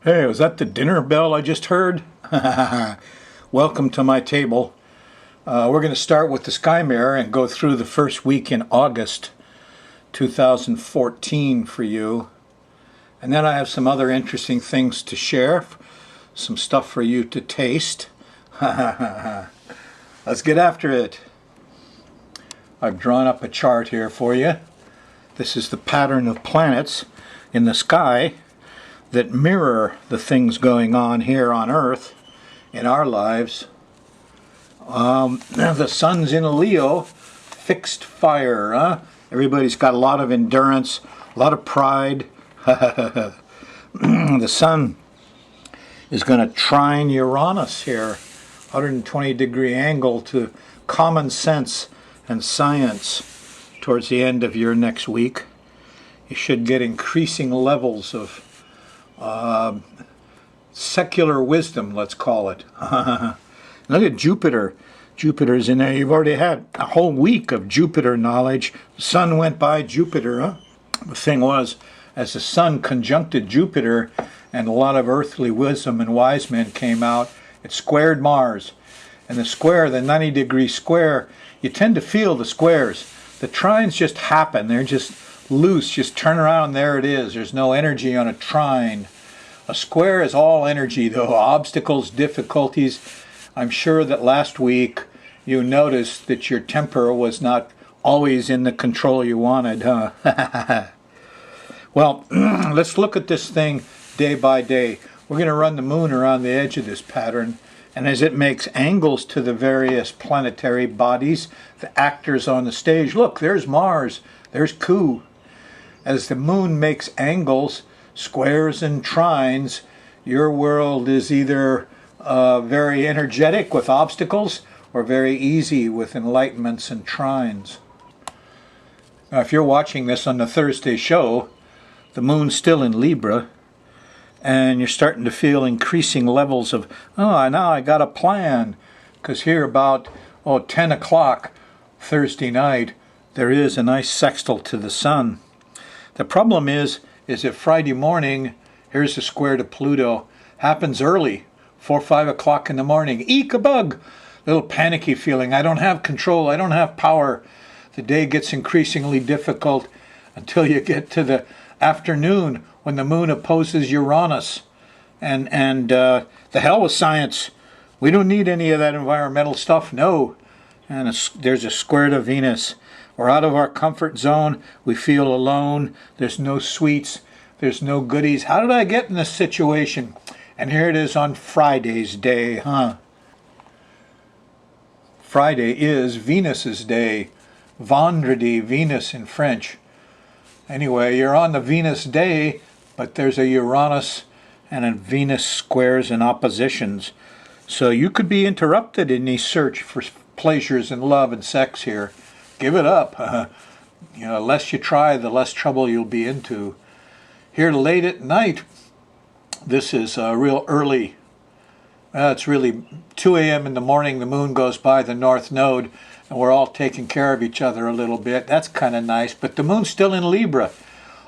Hey, was that the dinner bell I just heard? Welcome to my table. We're going to start with the sky mirror and go through the first week in August 2014 for you. And then I have some other interesting things to share, some stuff for you to taste. Let's get after it. I've drawn up a chart here for you. This is the pattern of planets in the sky that mirror the things going on here on Earth in our lives. The sun's in a Leo, fixed fire. Everybody's got a lot of endurance, a lot of pride. The sun is going to trine Uranus here, 120-degree angle to common sense and science towards the end of your next week. You should get increasing levels of secular wisdom, let's call it. Look at Jupiter. Jupiter's in there. You've already had a whole week of Jupiter knowledge. The sun went by Jupiter. The thing was, as the sun conjuncted Jupiter and a lot of earthly wisdom and wise men came out, it squared Mars. And the square, the 90-degree square, you tend to feel the squares. The trines just happen. They're just loose. Just turn around, there it is. There's no energy on a trine. A square is all energy, though. Obstacles, difficulties. I'm sure that last week you noticed that your temper was not always in the control you wanted, huh? Well, let's look at this thing day by day. We're going to run the moon around the edge of this pattern, and as it makes angles to the various planetary bodies, the actors on the stage, look, there's Mars, there's Ku. As the moon makes angles, squares and trines, your world is either very energetic with obstacles or very easy with enlightenments and trines. Now, if you're watching this on the Thursday show, the moon's still in Libra, and you're starting to feel increasing levels of, oh, now I got a plan. Because here about 10 o'clock Thursday night, there is a nice sextile to the sun. The problem is that Friday morning, here's the square to Pluto, happens early, 4 or 5 o'clock in the morning. Eek, a bug! Little panicky feeling. I don't have control. I don't have power. The day gets increasingly difficult until you get to the afternoon when the moon opposes Uranus. And the hell with science. We don't need any of that environmental stuff, no. And there's a square to Venus. We're out of our comfort zone. We feel alone. There's no sweets. There's no goodies. How did I get in this situation? And here it is on Friday's day, huh? Friday is Venus's day. Vendredi, Venus in French. Anyway, you're on the Venus day, but there's a Uranus and a Venus squares and oppositions. So you could be interrupted in the search for pleasures and love and sex here. Give it up. The less you try, the less trouble you'll be into. Here late at night, this is real early. It's really 2 a.m. in the morning. The moon goes by the north node, and we're all taking care of each other a little bit. That's kind of nice. But the moon's still in Libra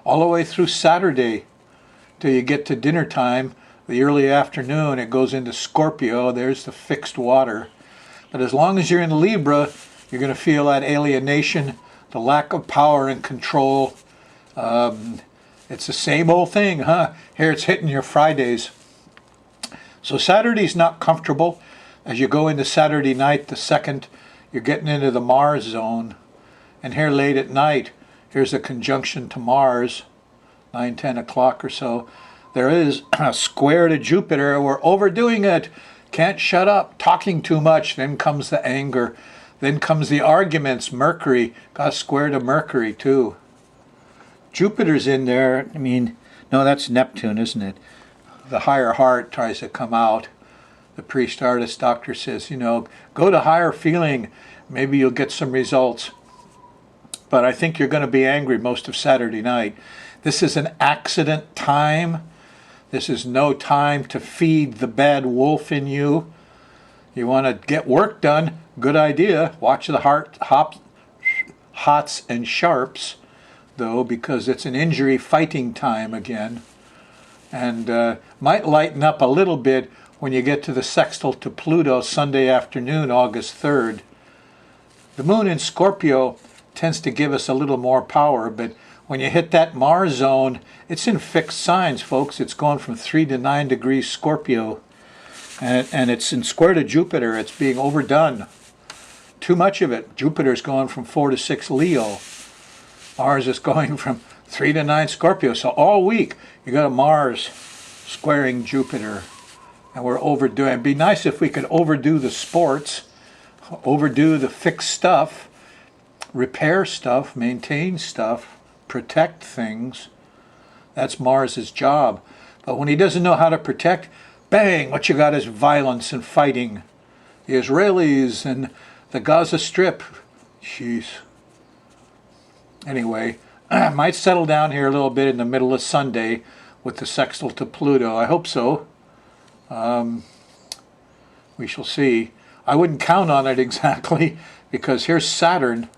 all the way through Saturday till you get to dinner time. The early afternoon, it goes into Scorpio. There's the fixed water. But as long as you're in Libra, you're going to feel that alienation, the lack of power and control. It's the same old thing, huh? Here it's hitting your Fridays. So Saturday's not comfortable. As you go into Saturday night, the second, you're getting into the Mars zone. And here late at night, here's a conjunction to Mars, 9, 10 o'clock or so. There is a square to Jupiter. We're overdoing it. Can't shut up. Talking too much. Then comes the anger. Then comes the arguments. Mercury. Got a square to Mercury, too. Jupiter's in there. No, that's Neptune, isn't it? The higher heart tries to come out. The priest, artist, doctor says, go to higher feeling. Maybe you'll get some results. But I think you're going to be angry most of Saturday night. This is an accident time. This is no time to feed the bad wolf in you. You want to get work done, good idea. Watch the hots and sharps, though, because it's an injury fighting time again. and might lighten up a little bit when you get to the sextile to Pluto Sunday afternoon, August 3rd. The moon in Scorpio tends to give us a little more power, but when you hit that Mars zone, it's in fixed signs, folks. It's going from 3 to 9 degrees Scorpio, and it's in square to Jupiter. It's being overdone. Too much of it. Jupiter's going from 4 to 6 Leo. Mars is going from 3 to 9 Scorpio. So all week, you got a Mars squaring Jupiter, and we're overdoing it. It'd be nice if we could overdo the sports, overdo the fixed stuff, repair stuff, maintain stuff, protect things. That's Mars's job. But when he doesn't know how to protect, bang, what you got is violence and fighting. The Israelis and the Gaza Strip. Jeez. Anyway, I might settle down here a little bit in the middle of Sunday with the sextile to Pluto. I hope so. We shall see. I wouldn't count on it exactly, because here's Saturn,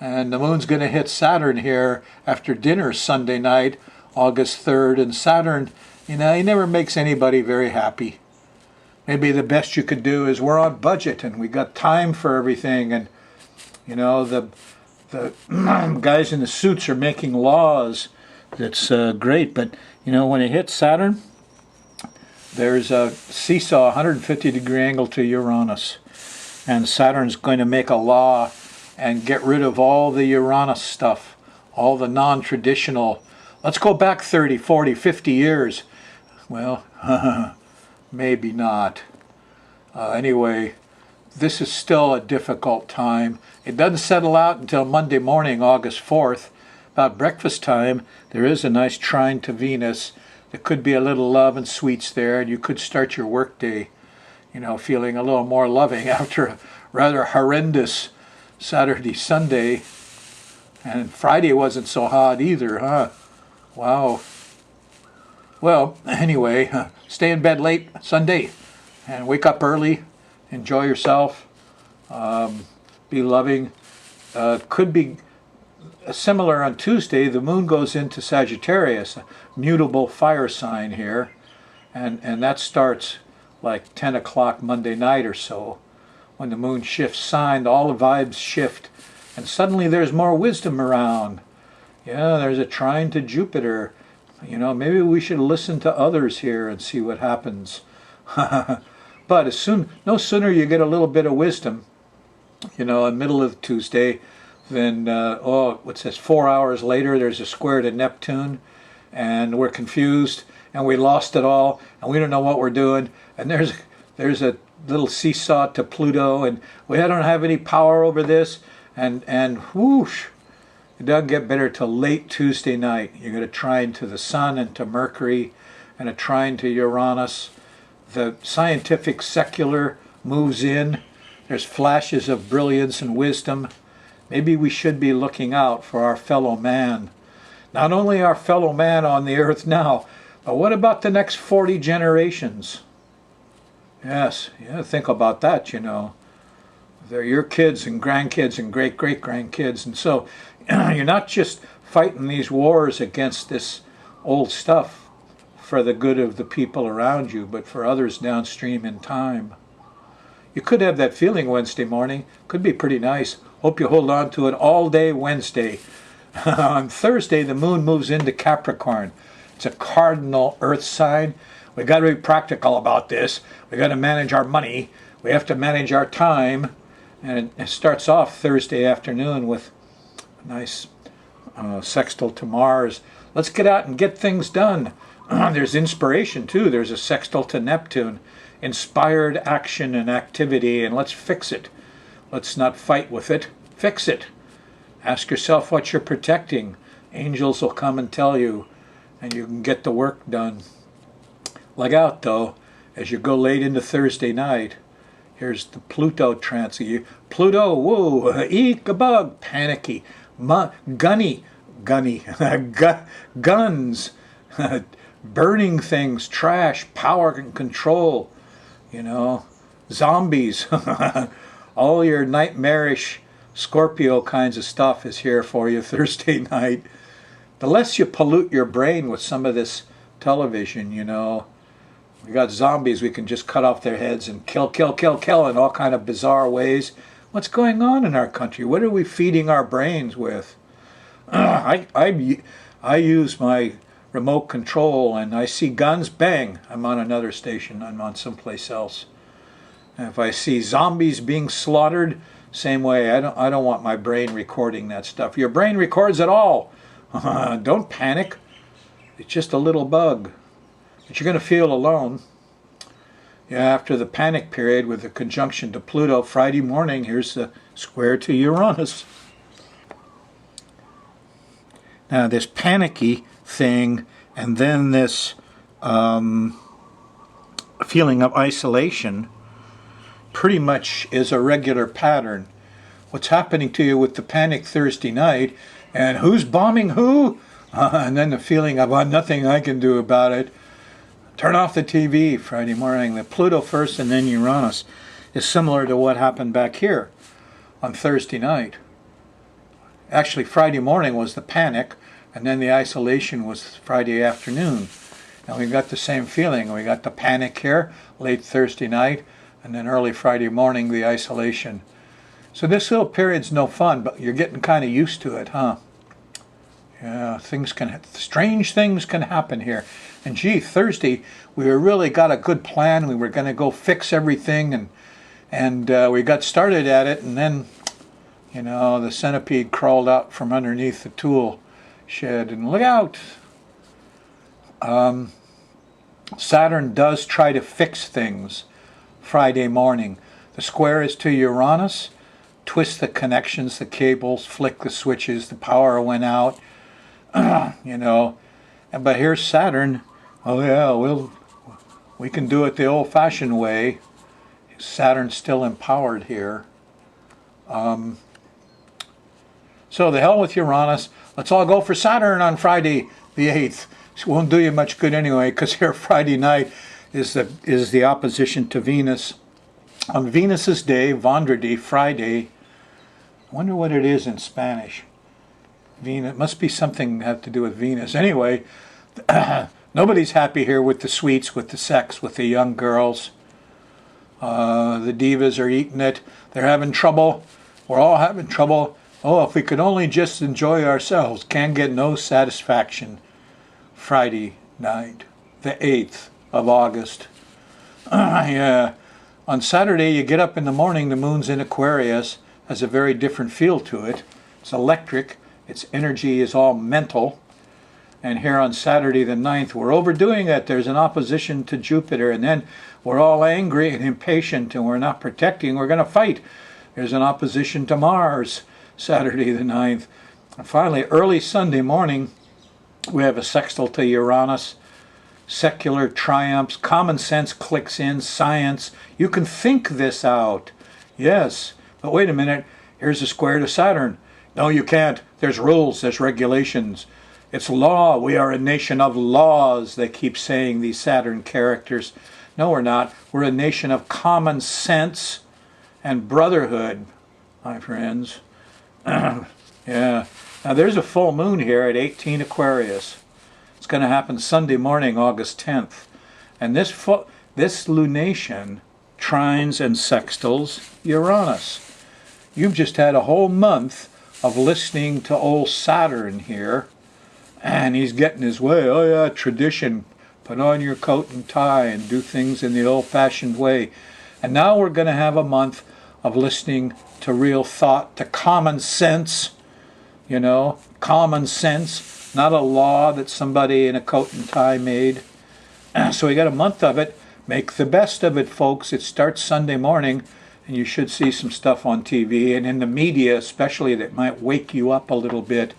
and the moon's going to hit Saturn here after dinner Sunday night, August 3rd, and Saturn, he never makes anybody very happy. Maybe the best you could do is we're on budget and we got time for everything, and the guys in the suits are making laws. That's great, but when it hits Saturn, there's a seesaw, 150-degree angle to Uranus, and Saturn's going to make a law and get rid of all the Uranus stuff, all the non-traditional. Let's go back 30, 40, 50 years. Well, maybe not. Anyway, this is still a difficult time. It doesn't settle out until Monday morning, August 4th. About breakfast time, there is a nice trine to Venus. There could be a little love and sweets there, and you could start your workday, feeling a little more loving after a rather horrendous Saturday, Sunday. And Friday wasn't so hot either, huh? Wow. Well, anyway, stay in bed late Sunday and wake up early. Enjoy yourself. Be loving. Could be similar on Tuesday. The moon goes into Sagittarius, a mutable fire sign here. And that starts like 10 o'clock Monday night or so. When the moon shifts sign, all the vibes shift. And suddenly there's more wisdom around. Yeah, there's a trine to Jupiter. Maybe we should listen to others here and see what happens. But no sooner you get a little bit of wisdom, in the middle of Tuesday, then, what's this, 4 hours later, there's a square to Neptune, and we're confused, and we lost it all, and we don't know what we're doing, and there's a little seesaw to Pluto, and we don't have any power over this, and whoosh, it doesn't get better till late Tuesday night. You get a trine to the Sun and to Mercury, and a trine to Uranus. The scientific secular moves in. There's flashes of brilliance and wisdom. Maybe we should be looking out for our fellow man. Not only our fellow man on the earth now, but what about the next 40 generations? Yes, think about that, They're your kids and grandkids and great-great-grandkids. And so you're not just fighting these wars against this old stuff for the good of the people around you, but for others downstream in time. You could have that feeling Wednesday morning. Could be pretty nice. Hope you hold on to it all day Wednesday. On Thursday, the moon moves into Capricorn. It's a cardinal earth sign. We got to be practical about this. We got to manage our money. We have to manage our time. And it starts off Thursday afternoon with a nice sextile to Mars. Let's get out and get things done. There's inspiration too. There's a sextile to Neptune. Inspired action and activity, and let's fix it. Let's not fight with it. Fix it. Ask yourself what you're protecting. Angels will come and tell you, and you can get the work done. Look out, though, as you go late into Thursday night. Here's the Pluto transit. Pluto, whoa, eek a bug, panicky, gunny, guns, burning things, trash, power and control, zombies. All your nightmarish Scorpio kinds of stuff is here for you Thursday night. The less you pollute your brain with some of this television, you know. We got zombies, we can just cut off their heads and kill in all kind of bizarre ways. What's going on in our country? What are we feeding our brains with? I use my remote control and I see guns, bang, I'm on another station, I'm on someplace else. And if I see zombies being slaughtered, same way, I don't want my brain recording that stuff. Your brain records it all. Don't panic. It's just a little bug. But you're going to feel alone. Yeah, after the panic period with the conjunction to Pluto, Friday morning, here's the square to Uranus. Now this panicky thing and then this feeling of isolation pretty much is a regular pattern. What's happening to you with the panic Thursday night and who's bombing who? And then the feeling of nothing I can do about it. Turn off the TV Friday morning. The Pluto first and then Uranus is similar to what happened back here on Thursday night. Actually, Friday morning was the panic, and then the isolation was Friday afternoon. And we got the same feeling. We got the panic here late Thursday night, and then early Friday morning, the isolation. So this little period's no fun, but you're getting kind of used to it, huh? Yeah, strange things can happen here. And gee, Thursday, we really got a good plan. We were going to go fix everything, and we got started at it, and then, you know, the centipede crawled out from underneath the tool shed, and look out! Saturn does try to fix things Friday morning. The square is to Uranus. Twist the connections, the cables, flick the switches, the power went out. You know, but here's Saturn. Oh yeah, we can do it the old-fashioned way. Saturn's still empowered here. So the hell with Uranus. Let's all go for Saturn on Friday the 8th. It won't do you much good anyway, because here Friday night is the opposition to Venus. On Venus's day, Vendredi, Friday. I wonder what it is in Spanish. Venus, it must be something have to do with Venus. Anyway, nobody's happy here with the sweets, with the sex, with the young girls. The divas are eating it. They're having trouble. We're all having trouble. Oh, if we could only just enjoy ourselves. Can't get no satisfaction. Friday night, the 8th of August. Yeah. On Saturday, you get up in the morning, the moon's in Aquarius, has a very different feel to it. It's electric. Its energy is all mental. And here on Saturday the 9th, we're overdoing it. There's an opposition to Jupiter. And then we're all angry and impatient and we're not protecting. We're going to fight. There's an opposition to Mars, Saturday the 9th. And finally, early Sunday morning, we have a sextile to Uranus. Secular triumphs. Common sense clicks in. Science. You can think this out. Yes. But wait a minute. Here's a square to Saturn. No, you can't. There's rules, there's regulations. It's law. We are a nation of laws, they keep saying, these Saturn characters. No, we're not. We're a nation of common sense and brotherhood, my friends. Yeah. Now, there's a full moon here at 18 Aquarius. It's going to happen Sunday morning, August 10th. And this lunation trines and sextiles Uranus. You've just had a whole month of listening to old Saturn here, and he's getting his way. Oh yeah, tradition. Put on your coat and tie and do things in the old-fashioned way. And now we're going to have a month of listening to real thought, to common sense, you know, common sense, not a law that somebody in a coat and tie made. So we got a month of it. Make the best of it, folks. It starts Sunday morning. And you should see some stuff on TV and in the media, especially, that might wake you up a little bit.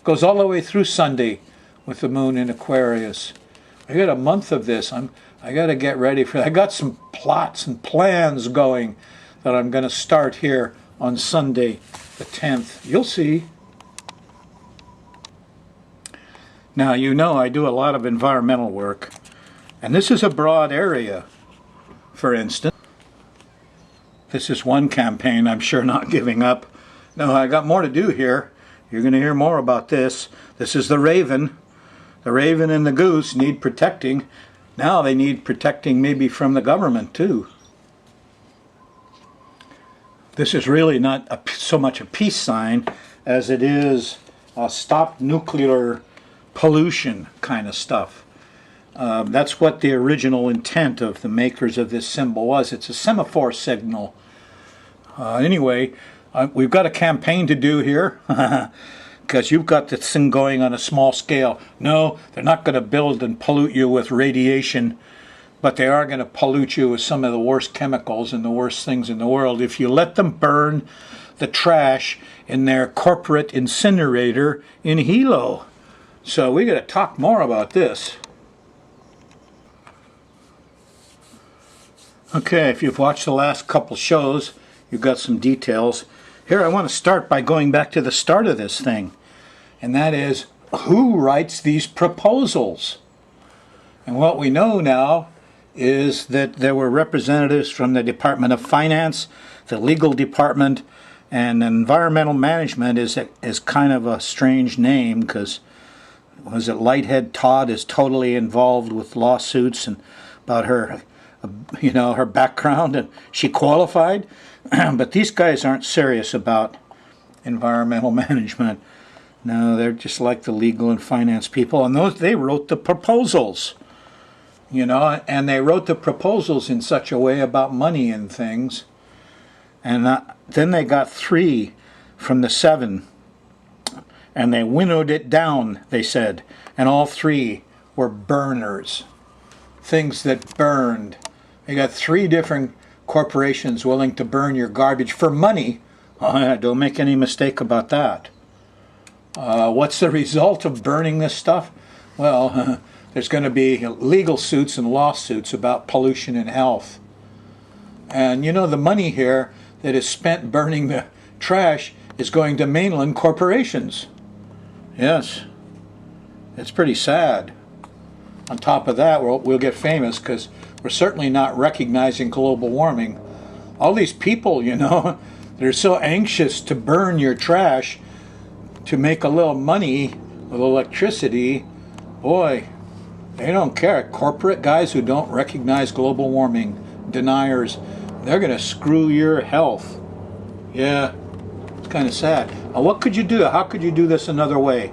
Goes all the way through Sunday with the moon in Aquarius. I got a month of this. I got to get ready for it. I got some plots and plans going that I'm going to start here on Sunday the 10th. You'll see. Now, you know I do a lot of environmental work. And this is a broad area, for instance. This is one campaign I'm sure not giving up. No, I got more to do here. You're going to hear more about this. This is the Raven. The raven and the goose need protecting. Now they need protecting maybe from the government too. This is really not so much a peace sign as it is a stop nuclear pollution kind of stuff. That's what the original intent of the makers of this symbol was. It's a semaphore signal. Anyway, we've got a campaign to do here because you've got this thing going on a small scale. No, they're not going to build and pollute you with radiation, but they are going to pollute you with some of the worst chemicals and the worst things in the world. If you let them burn the trash in their corporate incinerator in Hilo. So we got to talk more about this. Okay, if you've watched the last couple shows, you've got some details. Here I want to start by going back to the start of this thing. And that is, who writes these proposals? And what we know now is that there were representatives from the Department of Finance, the legal department, and environmental management is kind of a strange name because, was it Lighthead Todd is totally involved with lawsuits and about her, her background, and she qualified. But these guys aren't serious about environmental management. No, they're just like the legal and finance people, and they wrote the proposals. And they wrote the proposals in such a way about money and things. And then they got 3 from the 7, and they winnowed it down, they said. And all 3 were burners, things that burned. They got 3 different corporations willing to burn your garbage for money. Don't make any mistake about that. What's the result of burning this stuff? Well, there's going to be legal suits and lawsuits about pollution and health. And the money here that is spent burning the trash is going to mainland corporations. Yes, it's pretty sad. On top of that, we'll get famous because we're certainly not recognizing global warming. All these people, they're so anxious to burn your trash to make a little money with electricity. Boy, they don't care. Corporate guys who don't recognize global warming, deniers, they're going to screw your health. Yeah, it's kind of sad. What could you do? How could you do this another way?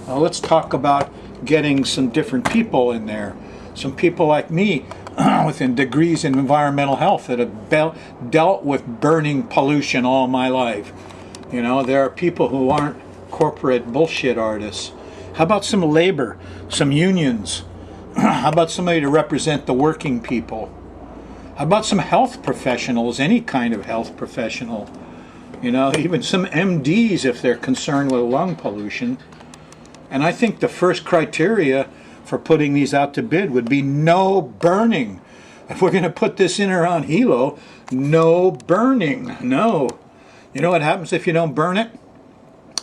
Let's talk about getting some different people in there. Some people like me with degrees in environmental health that have dealt with burning pollution all my life. There are people who aren't corporate bullshit artists. How about some labor, some unions? How about somebody to represent the working people? How about some health professionals, any kind of health professional? Even some MDs if they're concerned with lung pollution. And I think the first criteria for putting these out to bid would be no burning. If we're going to put this in around Hilo, no burning. No. You know what happens if you don't burn it?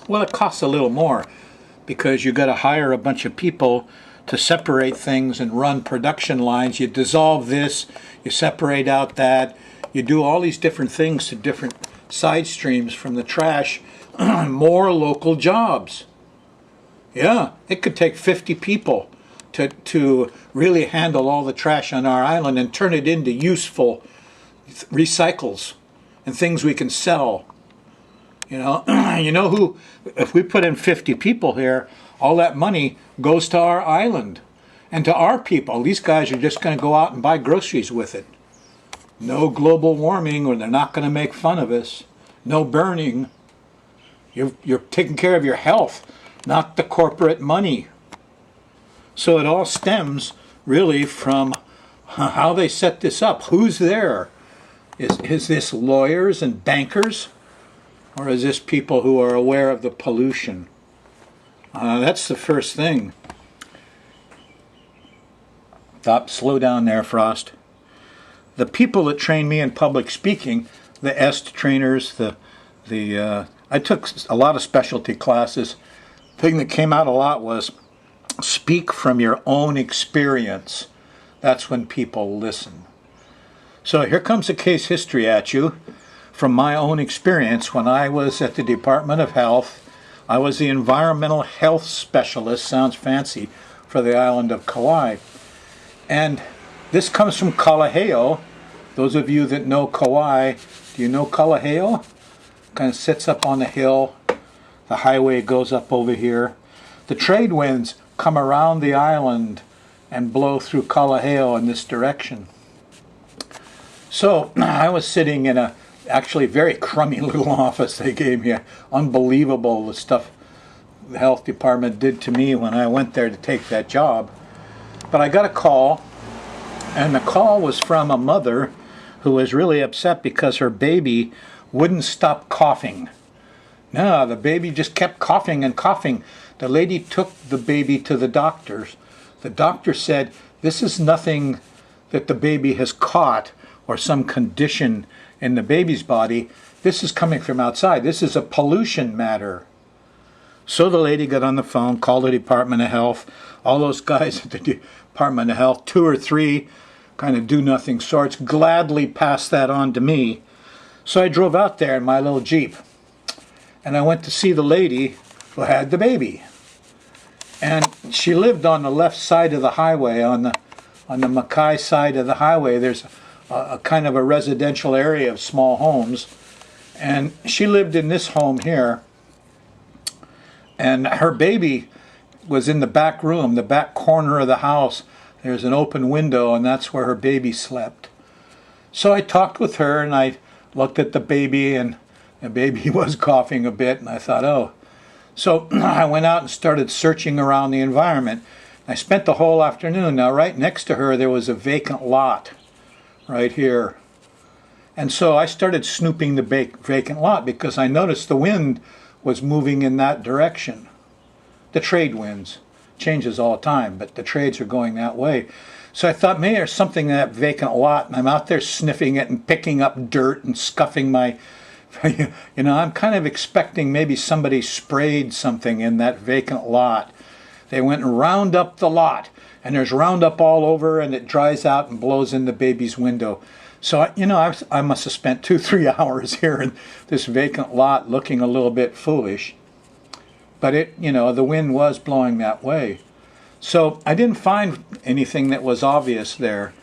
Well, it costs a little more because you got to hire a bunch of people to separate things and run production lines. You dissolve this, you separate out that, you do all these different things to different side streams from the trash. More local jobs. Yeah, it could take 50 people to really handle all the trash on our island and turn it into useful recycles and things we can sell. Who, if we put in 50 people here, all that money goes to our island and to our people. These guys are just going to go out and buy groceries with it. No global warming, or they're not going to make fun of us. No burning. You're taking care of your health, not the corporate money. So it all stems really from how they set this up. Who's there? Is this lawyers and bankers? Or is this people who are aware of the pollution? That's the first thing. Slow down there, Frost. The people that train me in public speaking, the EST trainers, I took a lot of specialty classes. The thing that came out a lot was speak from your own experience. That's when people listen. So here comes a case history at you from my own experience when I was at the Department of Health I was the environmental health specialist, sounds fancy, for the island of Kauai. And this comes from Kalaheo. Those of you that know Kauai, do you know Kalaheo? Kind of sits up on the hill. The highway goes up over here. The trade winds come around the island and blow through Kalaheo in this direction. So I was sitting in a actually very crummy little office they gave me. Unbelievable the stuff the health department did to me when I went there to take that job. But I got a call, and the call was from a mother who was really upset because her baby wouldn't stop coughing. No, the baby just kept coughing and coughing. The lady took the baby to the doctors. The doctor said, this is nothing that the baby has caught or some condition in the baby's body. This is coming from outside. This is a pollution matter. So the lady got on the phone, called the Department of Health. All those guys at the Department of Health, 2 or 3 kind of do-nothing sorts, gladly passed that on to me. So I drove out there in my little Jeep. And I went to see the lady who had the baby. And she lived on the left side of the highway, on the Makai side of the highway. There's a kind of a residential area of small homes. And she lived in this home here. And her baby was in the back room, the back corner of the house. There's an open window, and that's where her baby slept. So I talked with her, and I looked at the baby, and the baby was coughing a bit, and I thought, oh. So I went out and started searching around the environment. I spent the whole afternoon. Now, right next to her, there was a vacant lot right here. And so I started snooping the vacant lot because I noticed the wind was moving in that direction. The trade winds. Changes all the time, but the trades are going that way. So I thought, maybe there's something in that vacant lot, and I'm out there sniffing it and picking up dirt and scuffing my, I'm kind of expecting maybe somebody sprayed something in that vacant lot. They went and round up the lot, and there's Roundup all over, and it dries out and blows in the baby's window. So, I must have spent 2-3 hours here in this vacant lot looking a little bit foolish. But the wind was blowing that way. So I didn't find anything that was obvious there.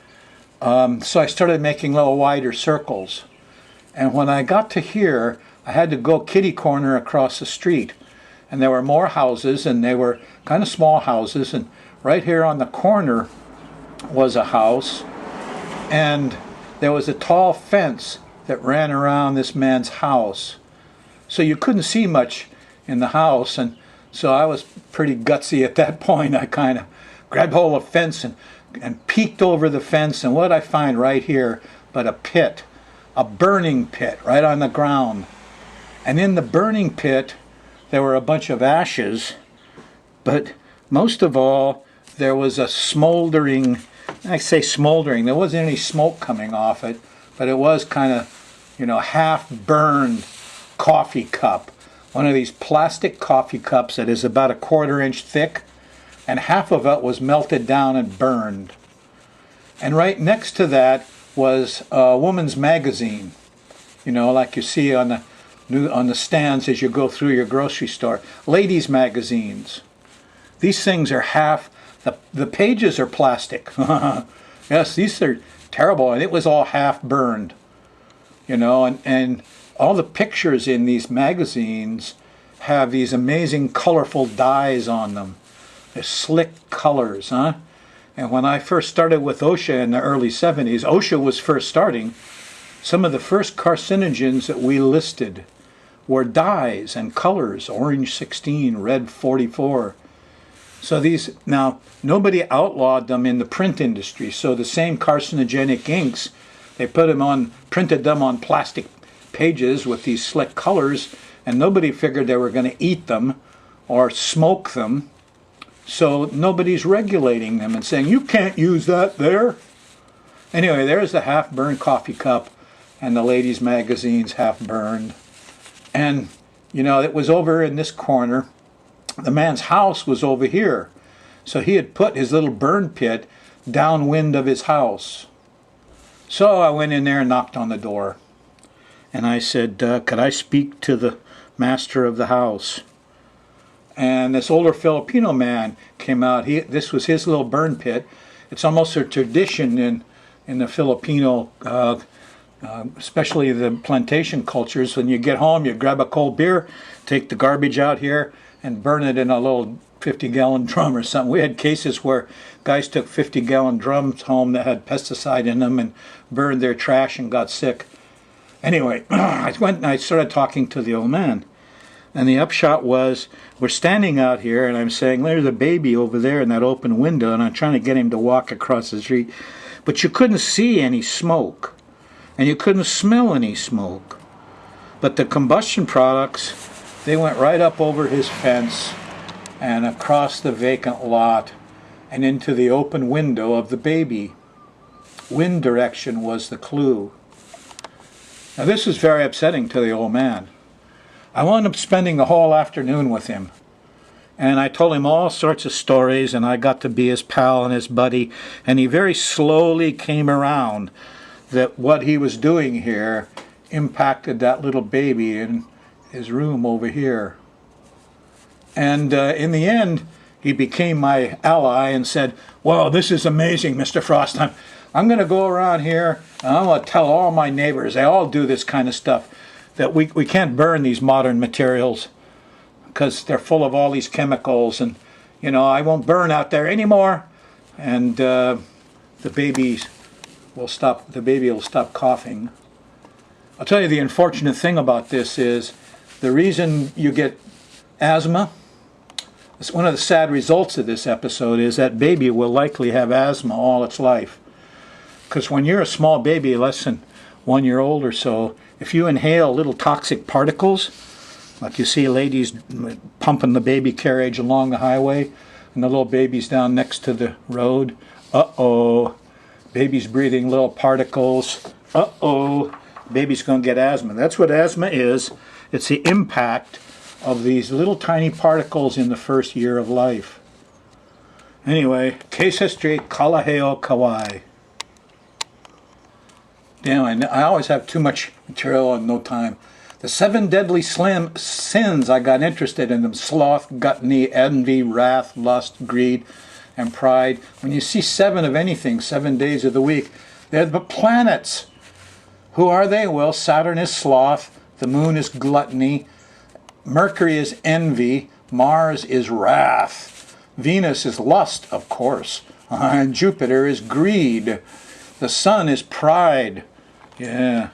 So I started making little wider circles. And when I got to here, I had to go kitty corner across the street. And there were more houses, and they were kind of small houses. And right here on the corner was a house. And there was a tall fence that ran around this man's house. So you couldn't see much in the house, and so I was pretty gutsy at that point. I kind of grabbed hold of the fence and peeked over the fence, and what I find right here but a pit, a burning pit right on the ground. And in the burning pit there were a bunch of ashes, but most of all there was a smoldering, I say smoldering, there wasn't any smoke coming off it, but it was kind of, half burned coffee cup. One of these plastic coffee cups that is about a 1/4 inch thick, and half of it was melted down and burned. And right next to that was a woman's magazine, like you see on the stands as you go through your grocery store. Ladies' magazines. These things are half, the pages are plastic. Yes, these are terrible, and it was all half burned. And all the pictures in these magazines have these amazing colorful dyes on them. They're slick colors, huh? And when I first started with OSHA in the early 70s, OSHA was first starting, some of the first carcinogens that we listed were dyes and colors, orange 16, red 44. So these, now, nobody outlawed them in the print industry, so the same carcinogenic inks, they printed them on plastic pages with these slick colors, and nobody figured they were going to eat them or smoke them, so nobody's regulating them and saying, you can't use that there. Anyway, there's the half-burned coffee cup and the ladies' magazines half-burned. And, it was over in this corner. The man's house was over here. So he had put his little burn pit downwind of his house. So I went in there and knocked on the door. And I said, could I speak to the master of the house? And this older Filipino man came out. This was his little burn pit. It's almost a tradition in the Filipino, especially the plantation cultures. When you get home, you grab a cold beer, take the garbage out here, and burn it in a little 50-gallon drum or something. We had cases where guys took 50-gallon drums home that had pesticide in them and burned their trash and got sick. Anyway, I went and I started talking to the old man. And the upshot was, we're standing out here, and I'm saying, there's a baby over there in that open window, and I'm trying to get him to walk across the street. But you couldn't see any smoke, and you couldn't smell any smoke. But the combustion products, they went right up over his fence and across the vacant lot and into the open window of the baby. Wind direction was the clue. Now this was very upsetting to the old man. I wound up spending the whole afternoon with him. And I told him all sorts of stories, and I got to be his pal and his buddy. And he very slowly came around that what he was doing here impacted that little baby in his room over here. And in the end, he became my ally and said, "Well, this is amazing, Mr. Frost. I'm going to go around here, and I'm going to tell all my neighbors, they all do this kind of stuff, that we can't burn these modern materials because they're full of all these chemicals, and I won't burn out there anymore." And the baby will stop coughing. I'll tell you, the unfortunate thing about this is the reason you get asthma. It's one of the sad results of this episode is that baby will likely have asthma all its life, because when you're a small baby, less than 1 year old or so, if you inhale little toxic particles, like you see ladies pumping the baby carriage along the highway, and the little baby's down next to the road, baby's breathing little particles, baby's going to get asthma. That's what asthma is. It's the impact of these little tiny particles in the first year of life. Anyway, case history, Kalaheo, Kauai. Damn, I always have too much material and no time. The 7 deadly sins, I got interested in them: sloth, gluttony, envy, wrath, lust, greed, and pride. When you see 7 of anything, 7 days of the week, they're the planets. Who are they? Well, Saturn is sloth, the moon is gluttony, Mercury is envy, Mars is wrath, Venus is lust, of course, and Jupiter is greed. The sun is pride. Yeah.